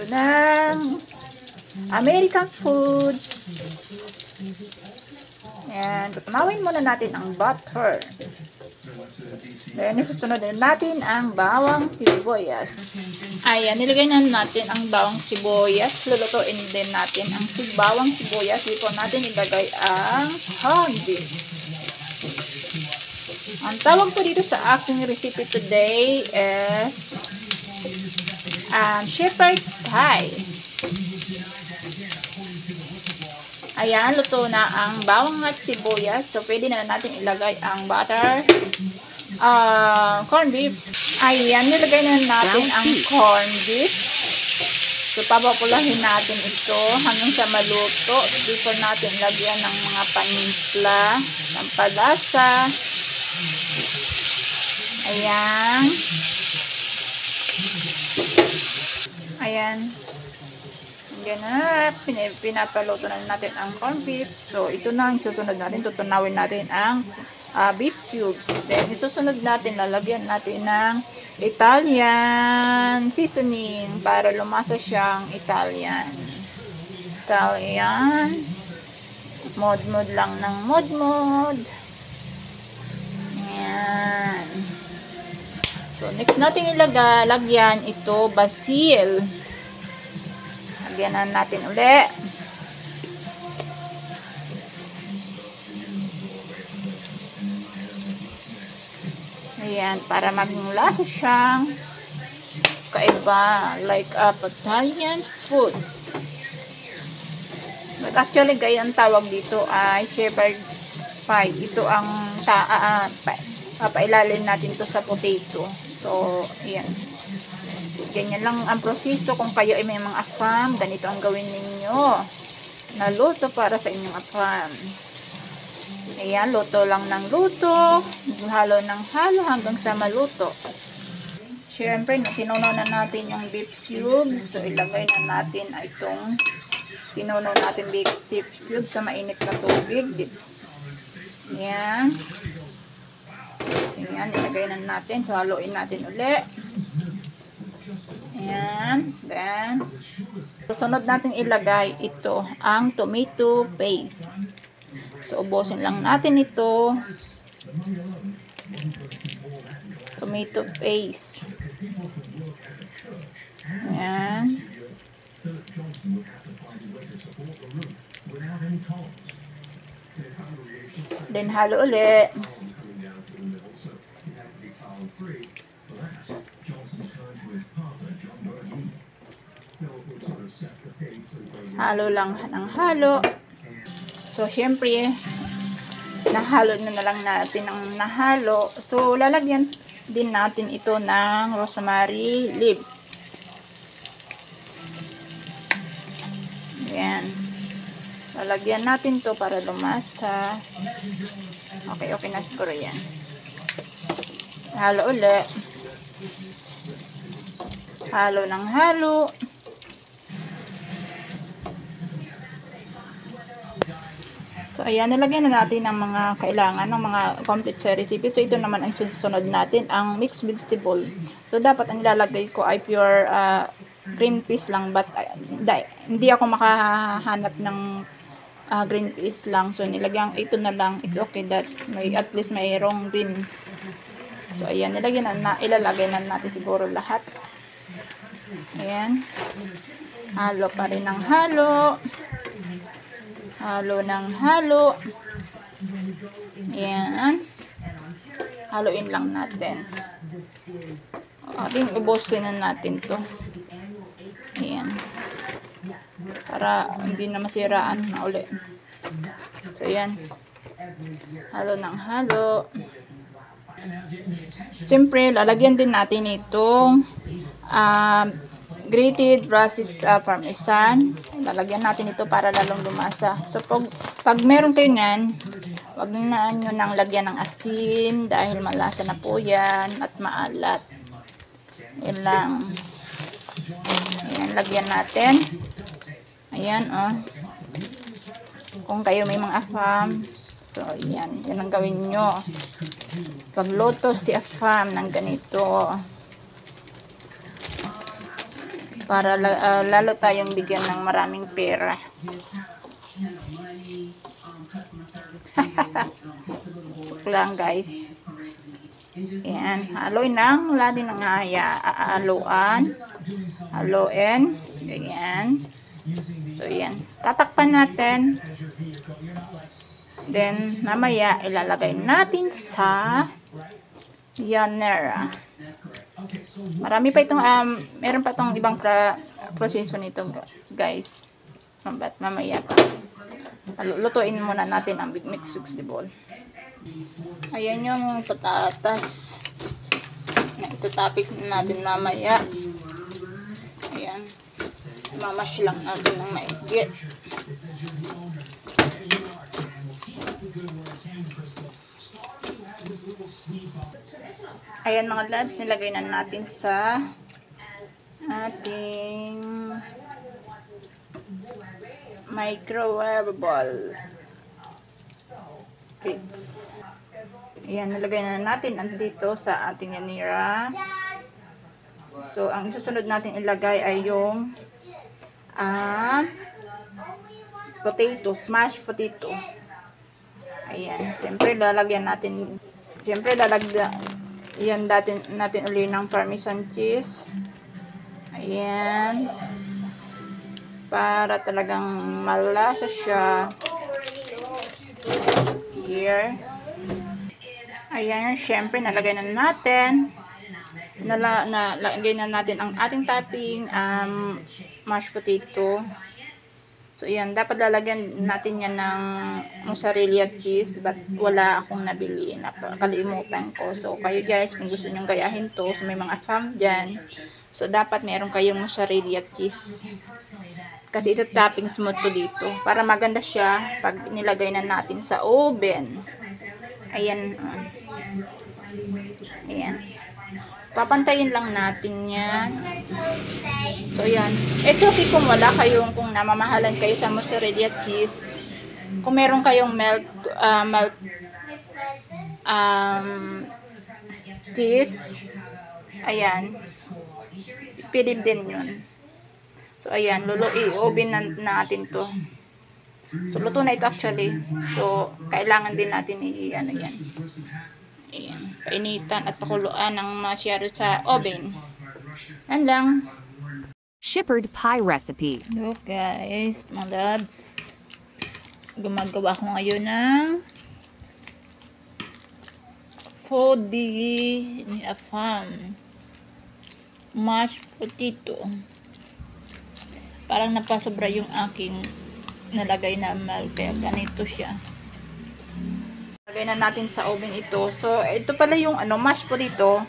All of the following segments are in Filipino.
ng American foods. Ayan, tutunawin muna natin ang butter. Then, isusunod din natin ang bawang sibuyas. Ayan, nilagay na natin ang bawang sibuyas. Lulutuin din natin ang bawang sibuyas. Dito natin ilagay ang corned beef. Ang tawag po dito sa aking recipe today is shepherd pie. Ayan, luto na ang bawang at sibuyas. So, pwede na natin ilagay ang butter, corned beef. Ayan, nilagay na natin ang corned beef. So, papapulahin natin ito hanggang sa maluto. Dito natin lagyan ng mga panimpla, ng palasa. Ayan. Ayan. Ganap, pinapaluto na natin ang corned beef. So, ito na ang susunod natin. Tutunawin natin ang beef cubes. Then, isusunod natin, lalagyan natin ng Italian seasoning para lumasa siyang Italian. Mod-mod lang ng mod-mod. Ayan. So, next natin lagyan ito, basil. Lagyan natin uli. Ayan, para maging lasa siyang kaiba, like Italian foods. But actually, guys, ang tawag dito ay shepherd pie. Ito ang papailalim natin to sa potato. So, ayan. Ganyan lang ang proseso. Kung kayo ay may mga afam, ganito ang gawin ninyo. Naluto para sa inyong afam. Ayan, luto lang ng luto. Halo ng halo hanggang sa maluto. Siyempre, tinunaw na natin yung beef cubes. So, ilagay na natin itong tinunaw natin beef cubes sa mainit na tubig. Ayan. Ayan, ilagay na natin. So, haluin natin uli. Ayan. Then, susunod natin ilagay ito, ang tomato paste. So, ubusin lang natin ito. Tomato paste. Ayan. Then, halo ulit. Halo lang ng halo. So, syempre, nahalo na lang natin ang nahalo. So, lalagyan din natin ito ng rosemary leaves. Ayan. Lalagyan natin to para lumasa. Okay na siguro yan. Halo ulit. Halo ng halo. So, ayan, nilagyan na natin ang mga kailangan ng mga complete sa recipe. So, ito naman ang susunod natin, ang mixed vegetable. So, dapat ang ilalagay ko ay pure green peas lang. But, hindi ako makahanap ng green peas lang. So, nilagyan ito na lang. It's okay that at least mayroong green. So, ayan, ilalagay na natin siguro lahat. Ayan. Halo pa rin ng halo. Halo ng halo. Ayan. Haluin lang natin. Ating ubusin na natin to. Ayan. Para hindi na masiraan na uli. So, ayan. Halo ng halo. Siyempre, lalagyan din natin itong grated processed parmesan. Lalagyan natin ito para lalong lumasa. So, pag meron kayo nyan, wag na nyo nang lagyan ng asin dahil malasa na po yan at maalat. Yan lang. Ayan, lagyan natin. Ayan, oh. Kung kayo may mga afam, so, yan. Yan ang gawin nyo. Pagluto si afam ng ganito. para lalo tayong bigyan ng maraming pera. Joke lang guys. Yan, haloy ng lading ng haluin. Ganyan. So yan, tatakpan natin. Then mamaya ilalagay natin sa yanera. Marami pa itong meron pa itong ibang proseso nito guys. But mamaya pa. Lutuin muna natin ang Big Mix Vegetable. Ayan yung patatas. Ito topics natin mamaya. Ayan. Mamash lang natin ng maigit. Ayan mga loves, nilagay na natin sa ating microwavable plates. Ayan, nilagay na natin andito sa ating yanira. So, ang susunod natin ilagay ay yung potato, smashed potato. Ayan, siyempre lalagyan natin, yan natin uli ng parmesan cheese. Ayan. Para talagang malasa siya. Here. Ayan, syempre nalagay na natin. Nalagay na natin ang ating topping, mashed potato. So, ayan, dapat lalagyan natin yan ng mozzarella cheese, but wala akong nabili, nakalimutan ko. So, kayo guys, kung gusto nyong gayahin to, so may mga farm dyan, so dapat meron kayong mozzarella cheese. Kasi ito toppings mo to dito, para maganda siya pag nilagay na natin sa oven. Ayan. Ayan. Papantayin lang natin yan. So, yan. It's okay kung wala kayong, kung namamahalan kayo sa mozzarella cheese. Kung meron kayong cheese, ayan, pwede din yun. So, ayan, i-oven natin to. So, luto na ito actually. So, kailangan din natin i-ano yan. Ayan, painitan at pakuluan ng masyado sa oven. Yan lang. Shepherd pie recipe. Look guys, mga loves. Gumagawa ko ngayon ng foodie ni Afam. Mashed potato. Parang napasobra yung aking nalagay na milk, kaya ganito siya. Lagay na natin sa oven ito. So, ito pala yung mashed potato.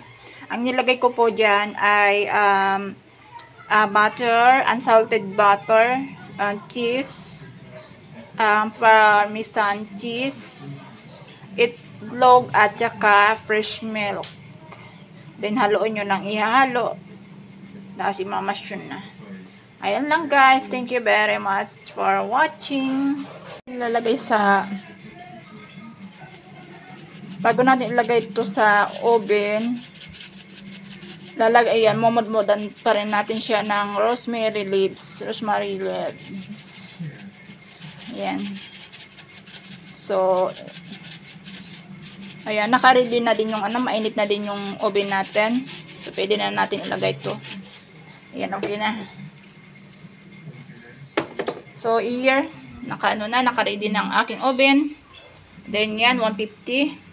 Ang nilagay ko po dyan ay butter, unsalted butter, cheese, parmesan cheese, itlog, at saka fresh milk. Then, haluin nyo lang ihalo. Tapos, imamash yun na. Ayan lang guys. Thank you very much for watching. Ilalagay sa... Bago natin ilagay ito sa oven, lalagay yan, mumudmudan pa rin natin siya ng rosemary leaves. Ayan. So, ayan, naka-ready na din yung mainit na din yung oven natin. So, pwede na natin ilagay ito. Ayan, okay na. So, here, naka-ready na ang aking oven. Then, yan, 150.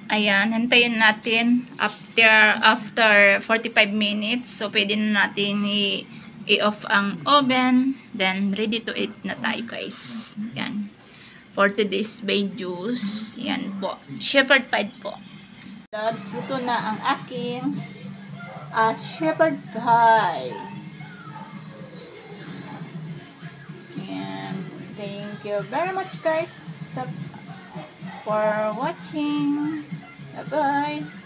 Ayan, hintayin natin after 45 minutes. So, pwede na natin i-off ang oven. Then, ready to eat na tayo, guys. Yan. For today's juice. Yan po. Shepherd pie po. Ito na ang aking shepherd pie. Yan. Thank you very much, guys, for watching. Bye-bye.